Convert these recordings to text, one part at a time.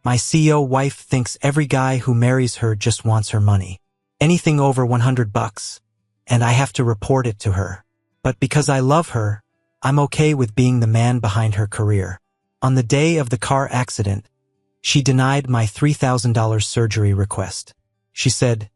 My CEO wife thinks every guy who marries her just wants her money. Anything over $100, and I have to report it to her. But because I love her, I'm okay with being the man behind her career. On the day of the car accident, she denied my $3,000 surgery request. She said,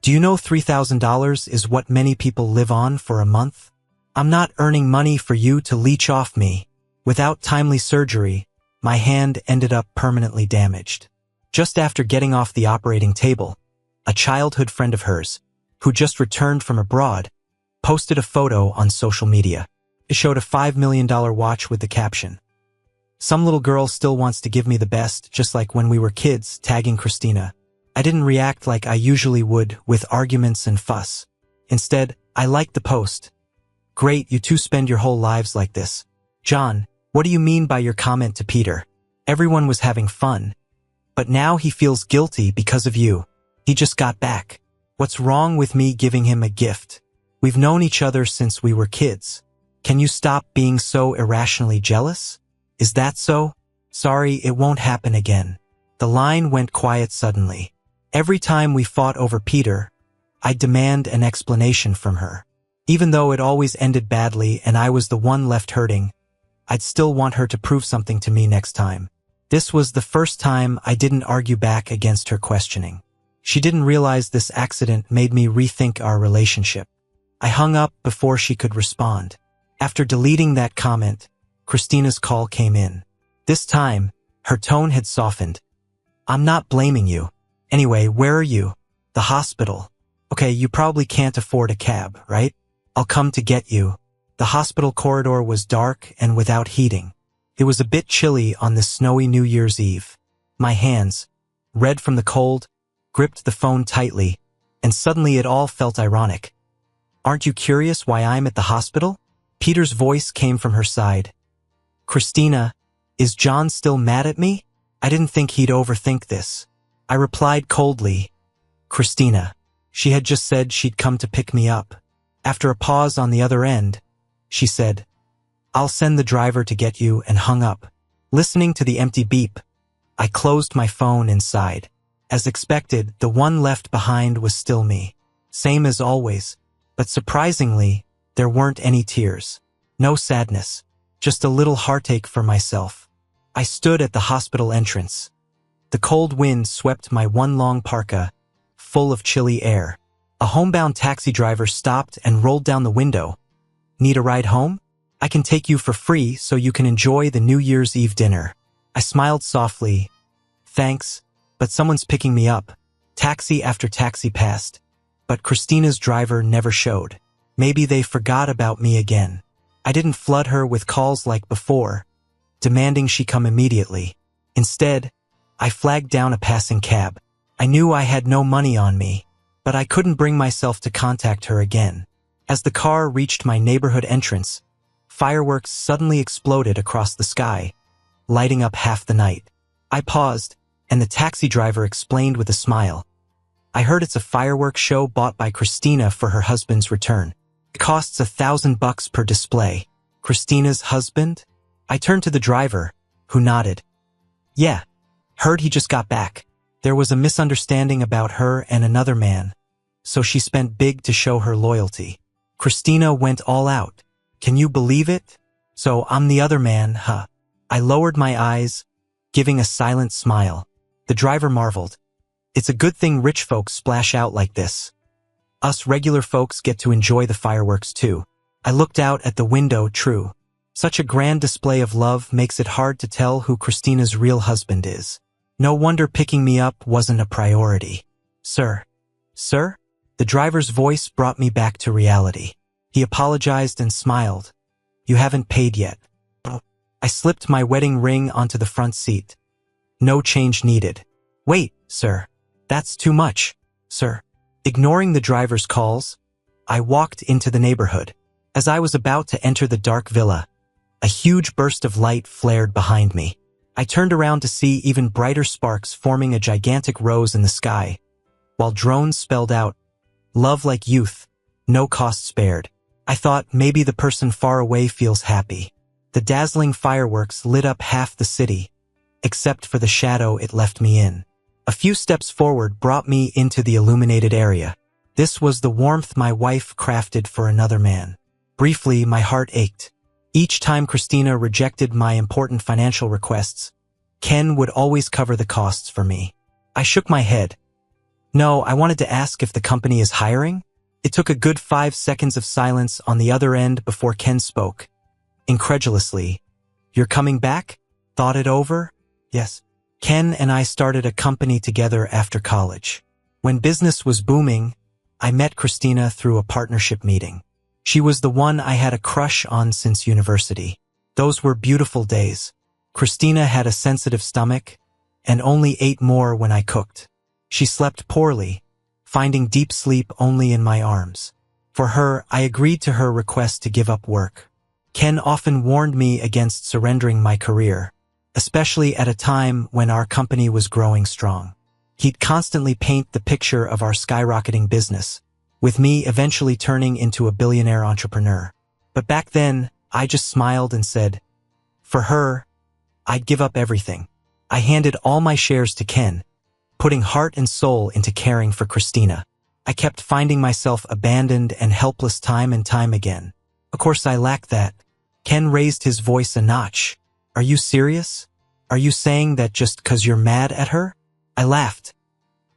"Do you know $3,000 is what many people live on for a month? I'm not earning money for you to leech off me." Without timely surgery, my hand ended up permanently damaged. Just after getting off the operating table, a childhood friend of hers, who just returned from abroad, posted a photo on social media. It showed a $5 million watch with the caption, "Some little girl still wants to give me the best, just like when we were kids," tagging Christina. I didn't react like I usually would, with arguments and fuss. Instead, I liked the post. "Great, you two spend your whole lives like this." "John, what do you mean by your comment to Peter? Everyone was having fun. But now he feels guilty because of you. He just got back. What's wrong with me giving him a gift? We've known each other since we were kids. Can you stop being so irrationally jealous? Is that so? Sorry, it won't happen again." The line went quiet suddenly. Every time we fought over Peter, I'd demand an explanation from her. Even though it always ended badly and I was the one left hurting, I'd still want her to prove something to me next time. This was the first time I didn't argue back against her questioning. She didn't realize this accident made me rethink our relationship. I hung up before she could respond. After deleting that comment, Christina's call came in. This time, her tone had softened. "I'm not blaming you. Anyway, where are you?" "The hospital." "Okay, you probably can't afford a cab, right? I'll come to get you." The hospital corridor was dark and without heating. It was a bit chilly on this snowy New Year's Eve. My hands, red from the cold, gripped the phone tightly, and suddenly it all felt ironic. "Aren't you curious why I'm at the hospital?" Peter's voice came from her side. "Christina, is John still mad at me? I didn't think he'd overthink this." I replied coldly, "Christina." She had just said she'd come to pick me up. After a pause on the other end, she said, "I'll send the driver to get you," and hung up. Listening to the empty beep, I closed my phone and sighed. As expected, the one left behind was still me. Same as always, but surprisingly, there weren't any tears. No sadness, just a little heartache for myself. I stood at the hospital entrance. The cold wind swept my one long parka, full of chilly air. A homebound taxi driver stopped and rolled down the window. "Need a ride home? I can take you for free so you can enjoy the New Year's Eve dinner." I smiled softly. "Thanks, but someone's picking me up." Taxi after taxi passed, but Christina's driver never showed. Maybe they forgot about me again. I didn't flood her with calls like before, demanding she come immediately. Instead, I flagged down a passing cab. I knew I had no money on me, but I couldn't bring myself to contact her again. As the car reached my neighborhood entrance, fireworks suddenly exploded across the sky, lighting up half the night. I paused, and the taxi driver explained with a smile, "I heard it's a fireworks show bought by Christina for her husband's return. It costs $1,000 per display." "Christina's husband?" I turned to the driver, who nodded. "Yeah, heard he just got back. There was a misunderstanding about her and another man, so she spent big to show her loyalty. Christina went all out. Can you believe it? So I'm the other man, huh?" I lowered my eyes, giving a silent smile. The driver marveled. "It's a good thing rich folks splash out like this. Us regular folks get to enjoy the fireworks too." I looked out at the window. True. Such a grand display of love makes it hard to tell who Christina's real husband is. No wonder picking me up wasn't a priority. "Sir." "Sir?" The driver's voice brought me back to reality. He apologized and smiled. "You haven't paid yet." I slipped my wedding ring onto the front seat. "No change needed." "Wait, sir. That's too much, sir." Ignoring the driver's calls, I walked into the neighborhood. As I was about to enter the dark villa, a huge burst of light flared behind me. I turned around to see even brighter sparks forming a gigantic rose in the sky, while drones spelled out, "Love like youth, no cost spared." I thought maybe the person far away feels happy. The dazzling fireworks lit up half the city, except for the shadow it left me in. A few steps forward brought me into the illuminated area. This was the warmth my wife crafted for another man. Briefly, my heart ached. Each time Christina rejected my important financial requests, Ken would always cover the costs for me. I shook my head. No, I wanted to ask if the company is hiring. It took a good 5 seconds of silence on the other end before Ken spoke. Incredulously, "You're coming back? Thought it over?" "Yes." Ken and I started a company together after college. When business was booming, I met Christina through a partnership meeting. She was the one I had a crush on since university. Those were beautiful days. Christina had a sensitive stomach and only ate more when I cooked. She slept poorly, finding deep sleep only in my arms. For her, I agreed to her request to give up work. Ken often warned me against surrendering my career, especially at a time when our company was growing strong. He'd constantly paint the picture of our skyrocketing business, with me eventually turning into a billionaire entrepreneur. But back then, I just smiled and said, for her, I'd give up everything. I handed all my shares to Ken, putting heart and soul into caring for Christina. I kept finding myself abandoned and helpless time and time again. Of course, I lacked that. Ken raised his voice a notch. "Are you serious? Are you saying that just 'cause you're mad at her?" I laughed.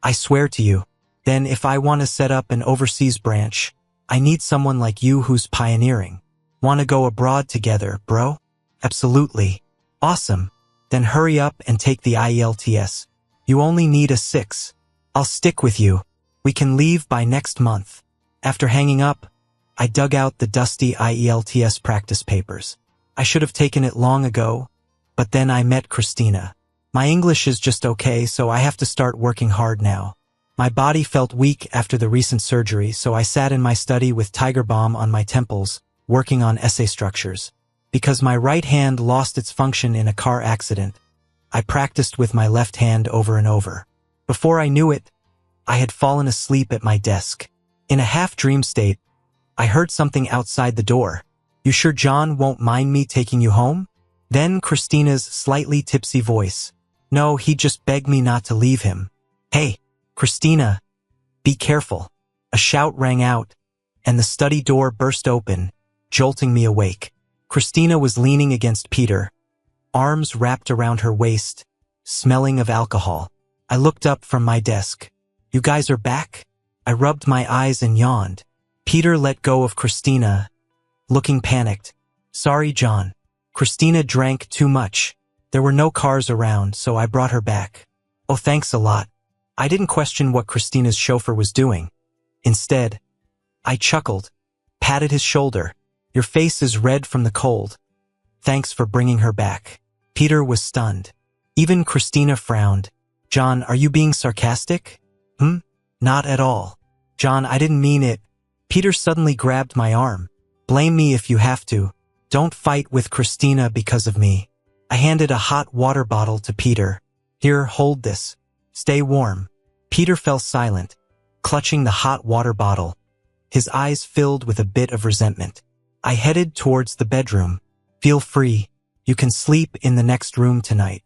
"I swear to you. Then if I want to set up an overseas branch, I need someone like you who's pioneering. Want to go abroad together, bro?" "Absolutely." "Awesome. Then hurry up and take the IELTS. You only need a 6. I'll stick with you. We can leave by next month." After hanging up, I dug out the dusty IELTS practice papers. I should have taken it long ago, but then I met Christina. My English is just okay, so I have to start working hard now. My body felt weak after the recent surgery, so I sat in my study with Tiger Balm on my temples, working on essay structures. Because my right hand lost its function in a car accident, I practiced with my left hand over and over. Before I knew it, I had fallen asleep at my desk. In a half-dream state, I heard something outside the door. "You sure John won't mind me taking you home?" Then Christina's slightly tipsy voice. "No, he just begged me not to leave him." "Hey, Christina, be careful." A shout rang out, and the study door burst open, jolting me awake. Christina was leaning against Peter, arms wrapped around her waist, smelling of alcohol. I looked up from my desk. "You guys are back?" I rubbed my eyes and yawned. Peter let go of Christina, looking panicked. "Sorry, John. Christina drank too much. There were no cars around, so I brought her back." "Oh, thanks a lot." I didn't question what Christina's chauffeur was doing. Instead, I chuckled, patted his shoulder. "Your face is red from the cold. Thanks for bringing her back." Peter was stunned. Even Christina frowned. "John, are you being sarcastic?" "Not at all." "John, I didn't mean it." Peter suddenly grabbed my arm. "Blame me if you have to. Don't fight with Christina because of me." I handed a hot water bottle to Peter. "Here, hold this. Stay warm." Peter fell silent, clutching the hot water bottle, his eyes filled with a bit of resentment. I headed towards the bedroom. "Feel free. You can sleep in the next room tonight.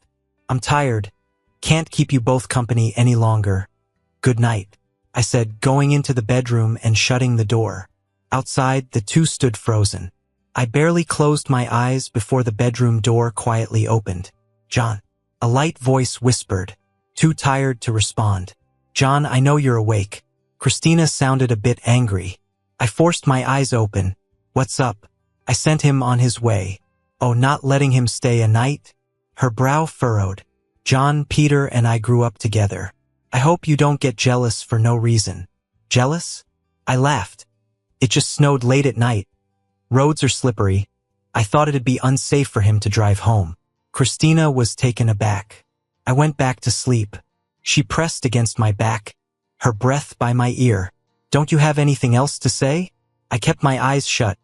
I'm tired. Can't keep you both company any longer. Good night," I said, going into the bedroom and shutting the door. Outside, the two stood frozen. I barely closed my eyes before the bedroom door quietly opened. "John." A light voice whispered, too tired to respond. "John, I know you're awake." Christina sounded a bit angry. I forced my eyes open. "What's up?" I sent him on his way. "Oh, not letting him stay a night?" Her brow furrowed. "John, Peter and I grew up together. I hope you don't get jealous for no reason." "Jealous?" I laughed. "It just snowed late at night. Roads are slippery. I thought it'd be unsafe for him to drive home." Christina was taken aback. I went back to sleep. She pressed against my back, her breath by my ear. "Don't you have anything else to say?" I kept my eyes shut.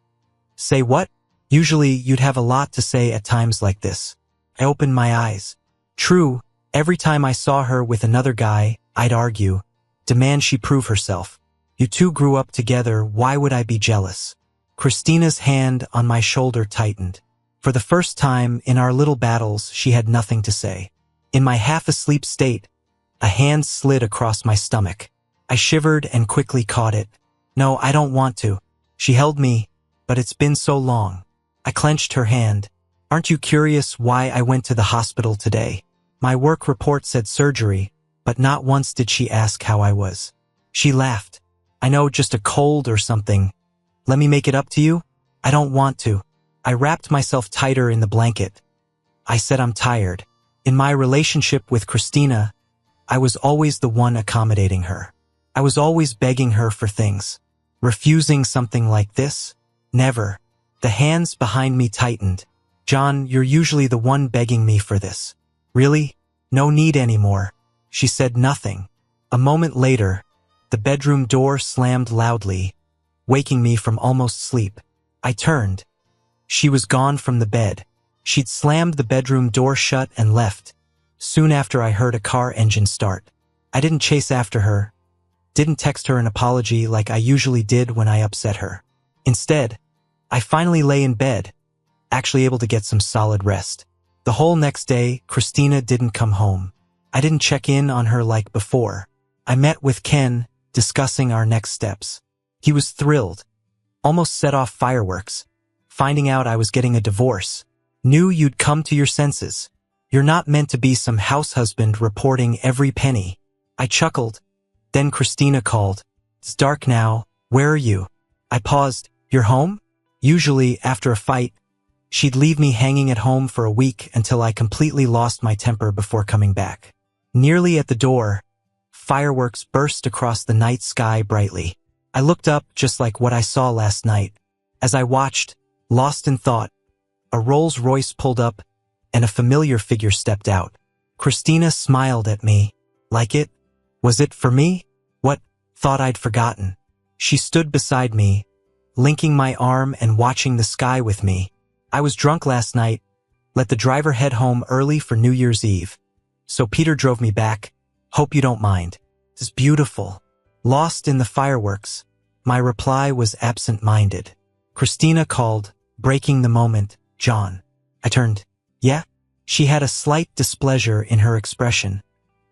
"Say what?" Usually you'd have a lot to say at times like this. I opened my eyes. True, every time I saw her with another guy, I'd argue, demand she prove herself. You two grew up together, why would I be jealous? Christina's hand on my shoulder tightened. For the first time in our little battles, she had nothing to say. In my half-asleep state, a hand slid across my stomach. I shivered and quickly caught it. No, I don't want to. She held me, but it's been so long. I clenched her hand. Aren't you curious why I went to the hospital today? My work report said surgery, but not once did she ask how I was. She laughed. I know, just a cold or something. Let me make it up to you? I don't want to. I wrapped myself tighter in the blanket. I said I'm tired. In my relationship with Christina, I was always the one accommodating her. I was always begging her for things. Refusing something like this? Never. The hands behind me tightened. John, you're usually the one begging me for this. Really? No need anymore. She said nothing. A moment later, the bedroom door slammed loudly, waking me from almost sleep. I turned. She was gone from the bed. She'd slammed the bedroom door shut and left. Soon after, I heard a car engine start. I didn't chase after her, didn't text her an apology like I usually did when I upset her. Instead, I finally lay in bed, actually able to get some solid rest. The whole next day, Christina didn't come home. I didn't check in on her like before. I met with Ken, discussing our next steps. He was thrilled, almost set off fireworks, finding out I was getting a divorce. Knew you'd come to your senses. You're not meant to be some house husband reporting every penny. I chuckled. Then Christina called. It's dark now. Where are you? I paused. You're home? Usually, after a fight, she'd leave me hanging at home for a week until I completely lost my temper before coming back. Nearly at the door, fireworks burst across the night sky brightly. I looked up just like what I saw last night. As I watched, lost in thought, a Rolls-Royce pulled up and a familiar figure stepped out. Christina smiled at me. Like it? Was it for me? What? Thought I'd forgotten. She stood beside me, linking my arm and watching the sky with me. I was drunk last night. Let the driver head home early for New Year's Eve. So Peter drove me back. Hope you don't mind. It's beautiful. Lost in the fireworks, my reply was absent-minded. Christina called, breaking the moment. John. I turned. Yeah? She had a slight displeasure in her expression,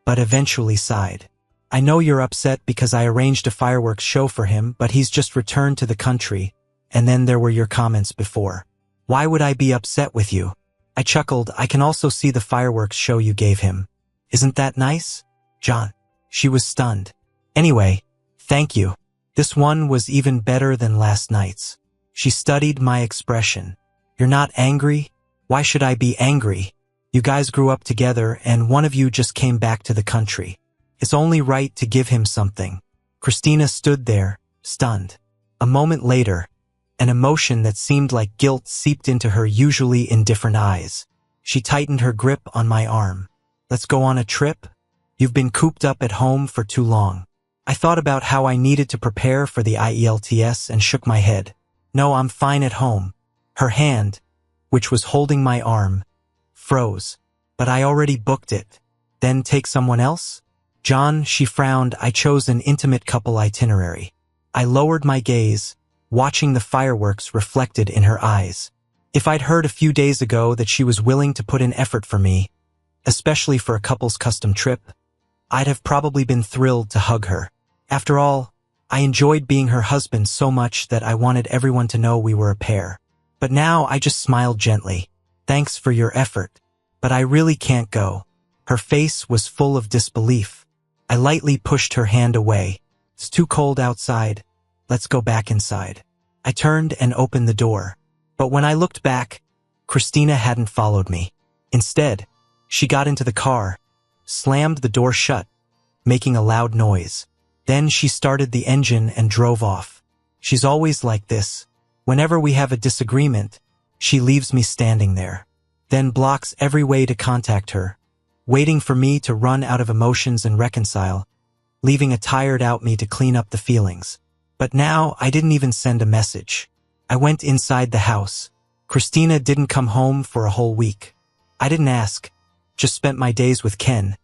but eventually sighed. I know you're upset because I arranged a fireworks show for him, but he's just returned to the country, and then there were your comments before. Why would I be upset with you? I chuckled. I can also see the fireworks show you gave him. Isn't that nice? John. She was stunned. Anyway, thank you. This one was even better than last night's. She studied my expression. You're not angry? Why should I be angry? You guys grew up together and one of you just came back to the country. It's only right to give him something. Christina stood there, stunned. A moment later, an emotion that seemed like guilt seeped into her usually indifferent eyes. She tightened her grip on my arm. Let's go on a trip? You've been cooped up at home for too long. I thought about how I needed to prepare for the IELTS and shook my head. No, I'm fine at home. Her hand, which was holding my arm, froze. But I already booked it. Then take someone else? John, she frowned. I chose an intimate couple itinerary. I lowered my gaze, watching the fireworks reflected in her eyes. If I'd heard a few days ago that she was willing to put in effort for me, especially for a couple's custom trip, I'd have probably been thrilled to hug her. After all, I enjoyed being her husband so much that I wanted everyone to know we were a pair. But now I just smiled gently. Thanks for your effort, but I really can't go. Her face was full of disbelief. I lightly pushed her hand away. It's too cold outside. Let's go back inside. I turned and opened the door. But when I looked back, Christina hadn't followed me. Instead, she got into the car, slammed the door shut, making a loud noise. Then she started the engine and drove off. She's always like this. Whenever we have a disagreement, she leaves me standing there, then blocks every way to contact her, waiting for me to run out of emotions and reconcile, leaving a tired-out me to clean up the feelings. But now I didn't even send a message. I went inside the house. Christina didn't come home for a whole week. I didn't ask, just spent my days with Ken,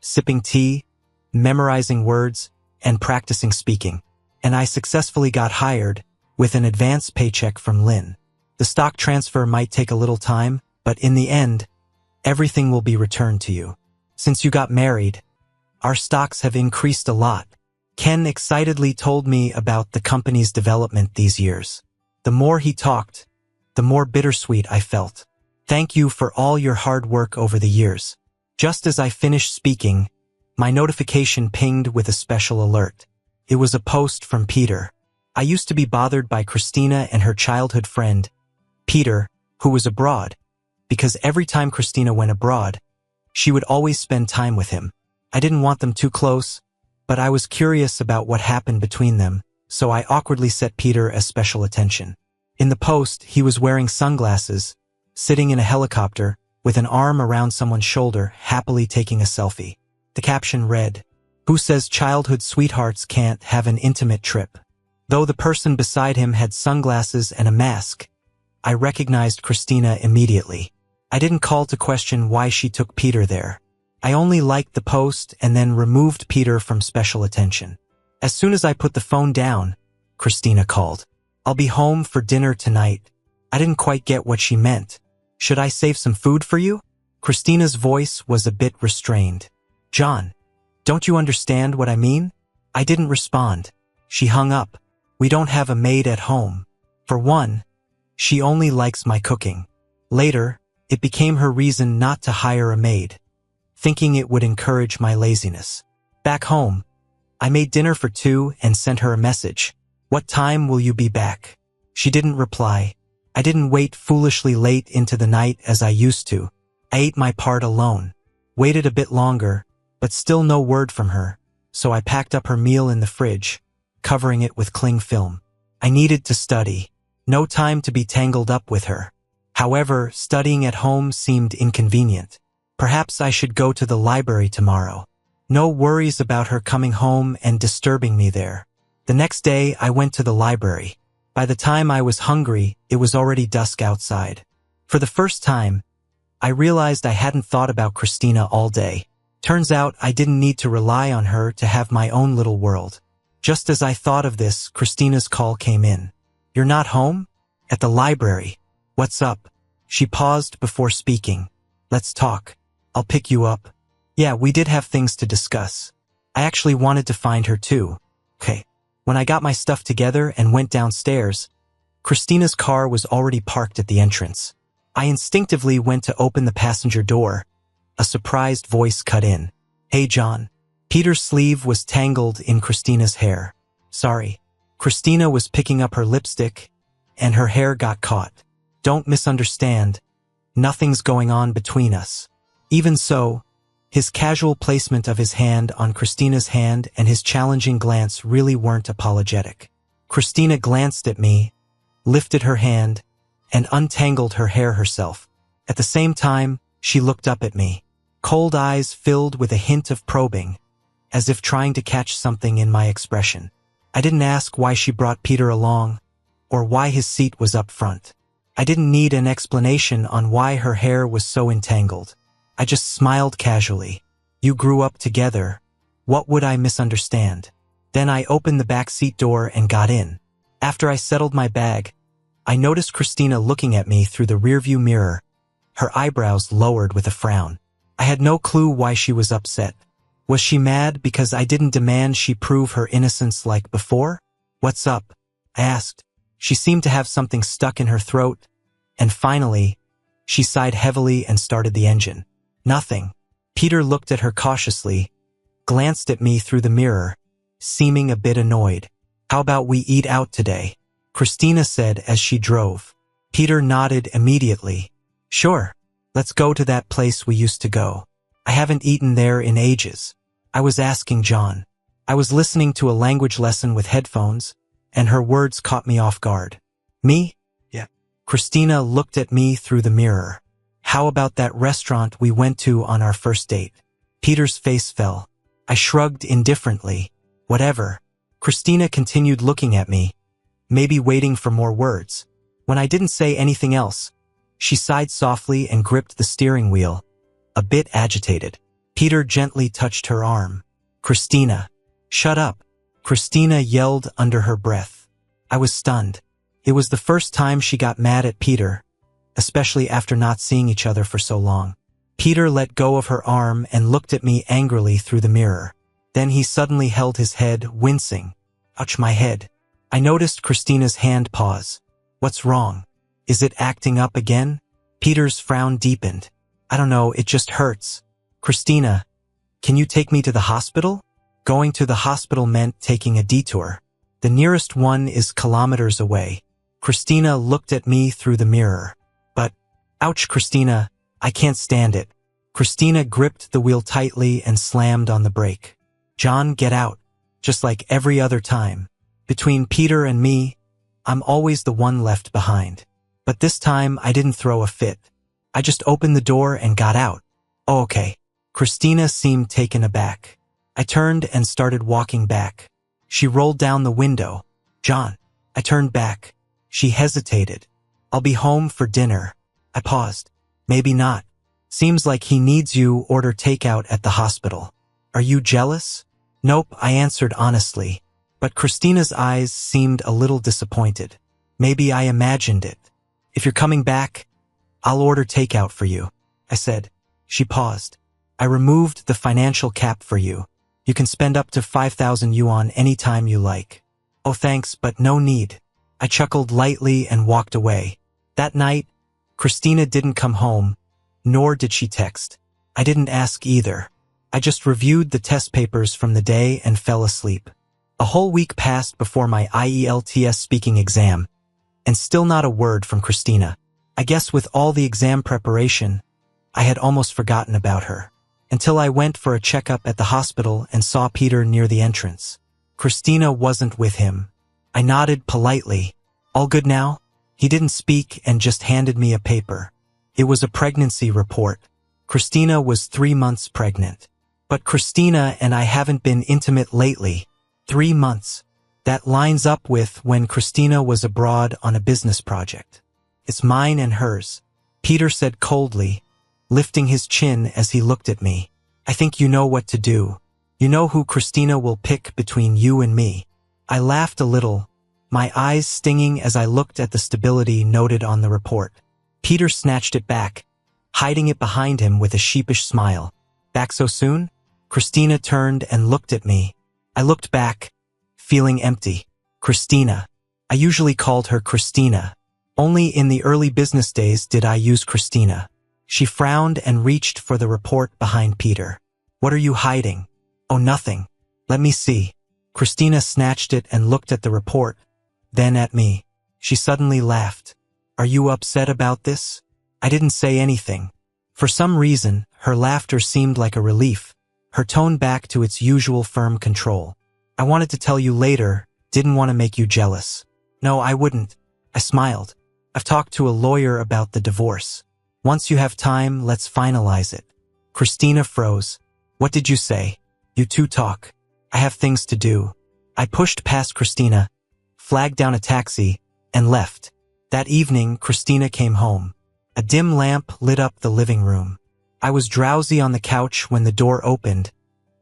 sipping tea, memorizing words, and practicing speaking. And I successfully got hired with an advance paycheck from Lynn. The stock transfer might take a little time, but in the end, everything will be returned to you. Since you got married, our stocks have increased a lot. Ken excitedly told me about the company's development these years. The more he talked, the more bittersweet I felt. Thank you for all your hard work over the years. Just as I finished speaking, my notification pinged with a special alert. It was a post from Peter. I used to be bothered by Christina and her childhood friend, Peter, who was abroad, because every time Christina went abroad, she would always spend time with him. I didn't want them too close, but I was curious about what happened between them, so I awkwardly set Peter as special attention. In the post, he was wearing sunglasses, sitting in a helicopter, with an arm around someone's shoulder, happily taking a selfie. The caption read, "Who says childhood sweethearts can't have an intimate trip?" Though the person beside him had sunglasses and a mask, I recognized Christina immediately. I didn't call to question why she took Peter there. I only liked the post and then removed Peter from special attention. As soon as I put the phone down, Christina called. "I'll be home for dinner tonight." I didn't quite get what she meant. "Should I save some food for you?" Christina's voice was a bit restrained. "John, don't you understand what I mean?" I didn't respond. She hung up. "We don't have a maid at home. For one, she only likes my cooking." Later, it became her reason not to hire a maid, thinking it would encourage my laziness. Back home, I made dinner for two and sent her a message. "What time will you be back?" She didn't reply. I didn't wait foolishly late into the night as I used to. I ate my part alone. Waited a bit longer, but still no word from her, so I packed up her meal in the fridge, covering it with cling film. I needed to study. No time to be tangled up with her. However, studying at home seemed inconvenient. Perhaps I should go to the library tomorrow. No worries about her coming home and disturbing me there. The next day, I went to the library. By the time I was hungry, it was already dusk outside. For the first time, I realized I hadn't thought about Christina all day. Turns out I didn't need to rely on her to have my own little world. Just as I thought of this, Christina's call came in. "You're not home?" "At the library." "What's up?" She paused before speaking. "Let's talk. I'll pick you up." "Yeah, we did have things to discuss. I actually wanted to find her too." "Okay." When I got my stuff together and went downstairs, Christina's car was already parked at the entrance. I instinctively went to open the passenger door. A surprised voice cut in. "Hey, John." Peter's sleeve was tangled in Christina's hair. "Sorry." Christina was picking up her lipstick, and her hair got caught. "Don't misunderstand. Nothing's going on between us." Even so, his casual placement of his hand on Christina's hand and his challenging glance really weren't apologetic. Christina glanced at me, lifted her hand, and untangled her hair herself. At the same time, she looked up at me, cold eyes filled with a hint of probing, as if trying to catch something in my expression. I didn't ask why she brought Peter along, or why his seat was up front. I didn't need an explanation on why her hair was so entangled. I just smiled casually. "You grew up together. What would I misunderstand?" Then I opened the back seat door and got in. After I settled my bag, I noticed Christina looking at me through the rearview mirror, her eyebrows lowered with a frown. I had no clue why she was upset. Was she mad because I didn't demand she prove her innocence like before? "What's up?" I asked. She seemed to have something stuck in her throat, and finally, she sighed heavily and started the engine. "Nothing." Peter looked at her cautiously, glanced at me through the mirror, seeming a bit annoyed. "How about we eat out today?" Christina said as she drove. Peter nodded immediately. "Sure, let's go to that place we used to go. I haven't eaten there in ages." I was asking John. I was listening to a language lesson with headphones, and her words caught me off guard. "Me?" "Yeah." Christina looked at me through the mirror. "How about that restaurant we went to on our first date?" Peter's face fell. I shrugged indifferently. "Whatever." Christina continued looking at me, maybe waiting for more words. When I didn't say anything else, she sighed softly and gripped the steering wheel, a bit agitated. Peter gently touched her arm. "Christina." "Shut up." Christina yelled under her breath. I was stunned. It was the first time she got mad at Peter, especially after not seeing each other for so long. Peter let go of her arm and looked at me angrily through the mirror. Then he suddenly held his head, wincing. Ouch, my head. I noticed Christina's hand pause. What's wrong? Is it acting up again? Peter's frown deepened. I don't know, it just hurts. Christina, can you take me to the hospital? Going to the hospital meant taking a detour. The nearest one is kilometers away. Christina looked at me through the mirror. But, ouch, Christina, I can't stand it. Christina gripped the wheel tightly and slammed on the brake. John, get out. Just like every other time. Between Peter and me, I'm always the one left behind. But this time, I didn't throw a fit. I just opened the door and got out. Oh, okay. Christina seemed taken aback. I turned and started walking back. She rolled down the window. John. I turned back. She hesitated. I'll be home for dinner. I paused. Maybe not. Seems like he needs you. Order takeout at the hospital. Are you jealous? Nope, I answered honestly. But Christina's eyes seemed a little disappointed. Maybe I imagined it. If you're coming back, I'll order takeout for you, I said. She paused. I removed the financial cap for you. You can spend up to 5,000 yuan anytime you like. Oh, thanks, but no need. I chuckled lightly and walked away. That night, Christina didn't come home, nor did she text. I didn't ask either. I just reviewed the test papers from the day and fell asleep. A whole week passed before my IELTS speaking exam, and still not a word from Christina. I guess with all the exam preparation, I had almost forgotten about her. Until I went for a checkup at the hospital and saw Peter near the entrance. Christina wasn't with him. I nodded politely. All good now? He didn't speak and just handed me a paper. It was a pregnancy report. Christina was 3 months pregnant. But Christina and I haven't been intimate lately. 3 months. That lines up with when Christina was abroad on a business project. It's mine and hers, Peter said coldly, lifting his chin as he looked at me. I think you know what to do. You know who Christina will pick between you and me. I laughed a little, my eyes stinging as I looked at the stability noted on the report. Peter snatched it back, hiding it behind him with a sheepish smile. Back so soon? Christina turned and looked at me. I looked back, feeling empty. Christina. I usually called her Christina. Only in the early business days did I use Christina. She frowned and reached for the report behind Peter. What are you hiding? Oh, nothing. Let me see. Christina snatched it and looked at the report, then at me. She suddenly laughed. Are you upset about this? I didn't say anything. For some reason, her laughter seemed like a relief, her tone back to its usual firm control. I wanted to tell you later, didn't want to make you jealous. No, I wouldn't. I smiled. I've talked to a lawyer about the divorce. Once you have time, let's finalize it. Christina froze. What did you say? You two talk. I have things to do. I pushed past Christina, flagged down a taxi, and left. That evening, Christina came home. A dim lamp lit up the living room. I was drowsy on the couch when the door opened,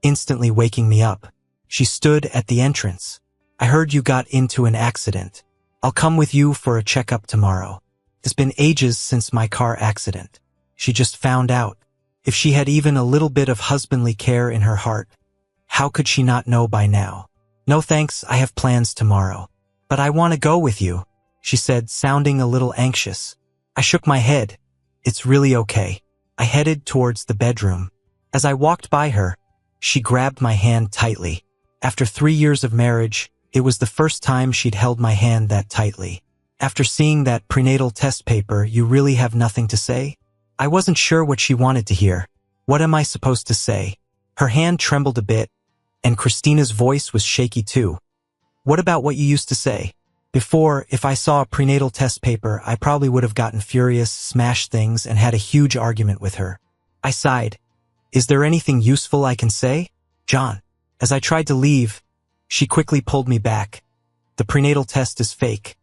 instantly waking me up. She stood at the entrance. I heard you got into an accident. I'll come with you for a checkup tomorrow. It's been ages since my car accident. She just found out. If she had even a little bit of husbandly care in her heart, how could she not know by now? No thanks, I have plans tomorrow. But I want to go with you, she said, sounding a little anxious. I shook my head. It's really okay. I headed towards the bedroom. As I walked by her, she grabbed my hand tightly. After 3 years of marriage, it was the first time she'd held my hand that tightly. After seeing that prenatal test paper, you really have nothing to say? I wasn't sure what she wanted to hear. What am I supposed to say? Her hand trembled a bit, and Christina's voice was shaky too. What about what you used to say? Before, if I saw a prenatal test paper, I probably would have gotten furious, smashed things, and had a huge argument with her. I sighed. Is there anything useful I can say? John. As I tried to leave, she quickly pulled me back. The prenatal test is fake.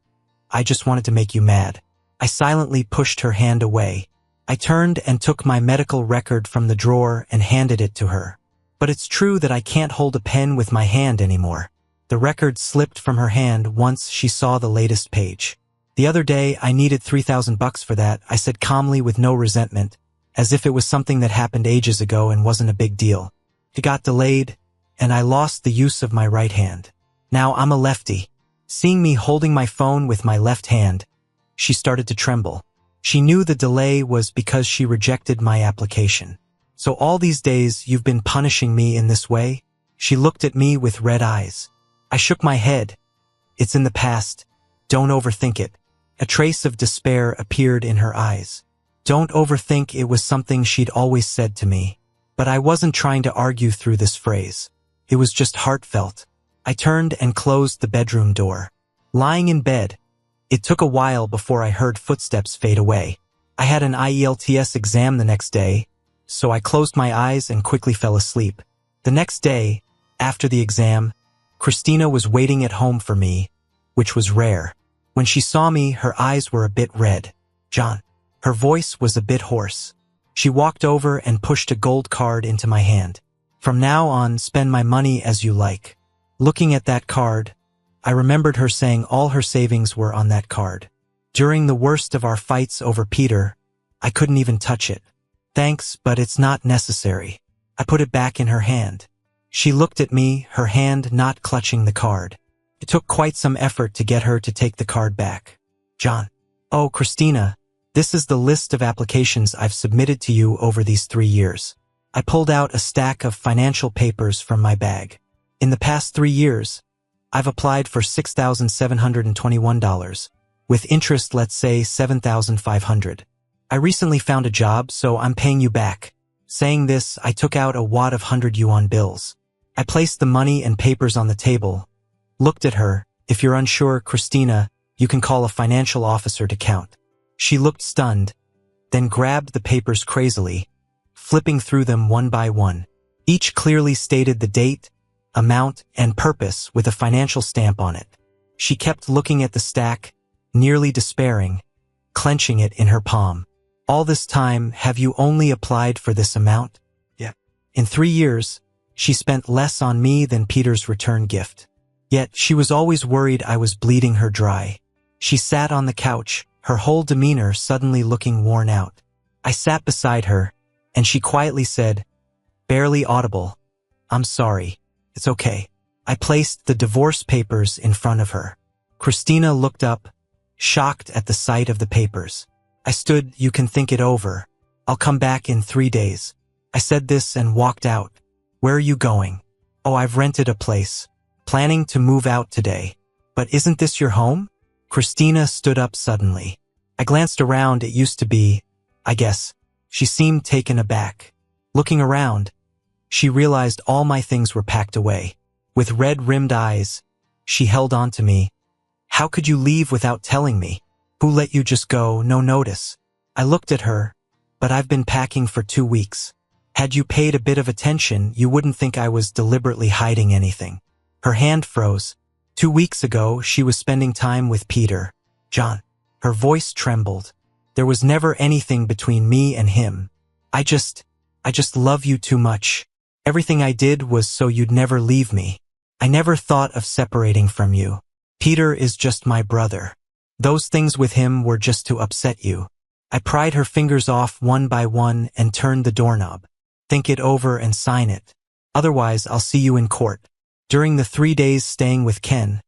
I just wanted to make you mad. I silently pushed her hand away. I turned and took my medical record from the drawer and handed it to her. But it's true that I can't hold a pen with my hand anymore. The record slipped from her hand once she saw the latest page. The other day, I needed $3,000 for that, I said calmly with no resentment, as if it was something that happened ages ago and wasn't a big deal. It got delayed, and I lost the use of my right hand. Now I'm a lefty. Seeing me holding my phone with my left hand, she started to tremble. She knew the delay was because she rejected my application. So all these days you've been punishing me in this way? She looked at me with red eyes. I shook my head. It's in the past. Don't overthink it. A trace of despair appeared in her eyes. Don't overthink, it was something she'd always said to me. But I wasn't trying to argue through this phrase. It was just heartfelt. I turned and closed the bedroom door. Lying in bed, it took a while before I heard footsteps fade away. I had an IELTS exam the next day, so I closed my eyes and quickly fell asleep. The next day, after the exam, Christina was waiting at home for me, which was rare. When she saw me, her eyes were a bit red. John. Her voice was a bit hoarse. She walked over and pushed a gold card into my hand. From now on, spend my money as you like. Looking at that card, I remembered her saying all her savings were on that card. During the worst of our fights over Peter, I couldn't even touch it. Thanks, but it's not necessary. I put it back in her hand. She looked at me, her hand not clutching the card. It took quite some effort to get her to take the card back. John. Oh, Christina, this is the list of applications I've submitted to you over these 3 years. I pulled out a stack of financial papers from my bag. In the past 3 years, I've applied for $6,721. With interest, let's say $7,500. I recently found a job, so I'm paying you back. Saying this, I took out a wad of 100 yuan bills. I placed the money and papers on the table, looked at her. If you're unsure, Christina, you can call a financial officer to count. She looked stunned, then grabbed the papers crazily, flipping through them one by one. Each clearly stated the date, amount, and purpose with a financial stamp on it. She kept looking at the stack, nearly despairing, clenching it in her palm. All this time, have you only applied for this amount? Yeah. In 3 years, she spent less on me than Peter's return gift. Yet, she was always worried I was bleeding her dry. She sat on the couch, her whole demeanor suddenly looking worn out. I sat beside her, and she quietly said, barely audible, I'm sorry. It's okay. I placed the divorce papers in front of her. Christina looked up, shocked at the sight of the papers. I stood, you can think it over. I'll come back in 3 days. I said this and walked out. Where are you going? Oh, I've rented a place. Planning to move out today. But isn't this your home? Christina stood up suddenly. I glanced around, it used to be, I guess. She seemed taken aback. Looking around, she realized all my things were packed away. With red-rimmed eyes, she held on to me. How could you leave without telling me? Who let you just go, no notice? I looked at her, but I've been packing for 2 weeks. Had you paid a bit of attention, you wouldn't think I was deliberately hiding anything. Her hand froze. 2 weeks ago, she was spending time with Peter. John. Her voice trembled. There was never anything between me and him. I just love you too much. Everything I did was so you'd never leave me. I never thought of separating from you. Peter is just my brother. Those things with him were just to upset you. I pried her fingers off one by one and turned the doorknob. Think it over and sign it. Otherwise, I'll see you in court. During the 3 days staying with Ken,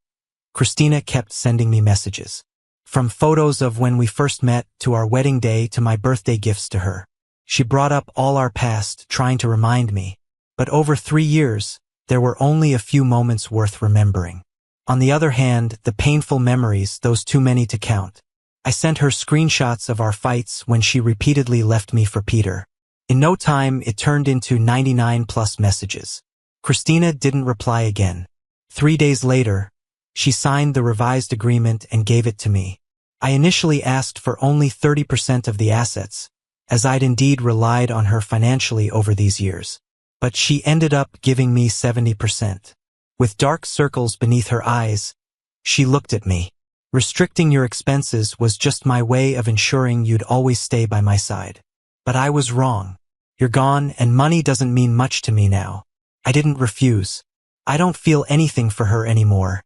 Christina kept sending me messages. From photos of when we first met to our wedding day to my birthday gifts to her. She brought up all our past, trying to remind me. But over 3 years, there were only a few moments worth remembering. On the other hand, the painful memories, those too many to count. I sent her screenshots of our fights when she repeatedly left me for Peter. In no time, it turned into 99+ messages. Christina didn't reply again. 3 days later, she signed the revised agreement and gave it to me. I initially asked for only 30% of the assets, as I'd indeed relied on her financially over these years. But she ended up giving me 70%. With dark circles beneath her eyes, she looked at me. Restricting your expenses was just my way of ensuring you'd always stay by my side. But I was wrong. You're gone, and money doesn't mean much to me now. I didn't refuse. I don't feel anything for her anymore.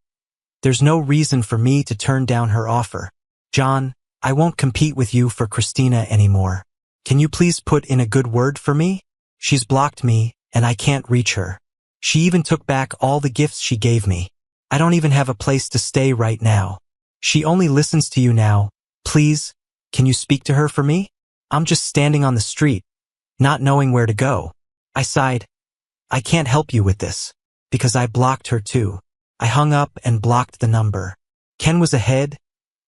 There's no reason for me to turn down her offer. John, I won't compete with you for Christina anymore. Can you please put in a good word for me? She's blocked me, and I can't reach her. She even took back all the gifts she gave me. I don't even have a place to stay right now. She only listens to you now. Please, can you speak to her for me? I'm just standing on the street, not knowing where to go. I sighed. I can't help you with this, because I blocked her too. I hung up and blocked the number. Ken was ahead,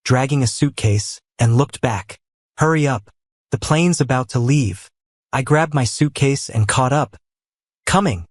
dragging a suitcase, and looked back. Hurry up. The plane's about to leave. I grabbed my suitcase and caught up. Coming.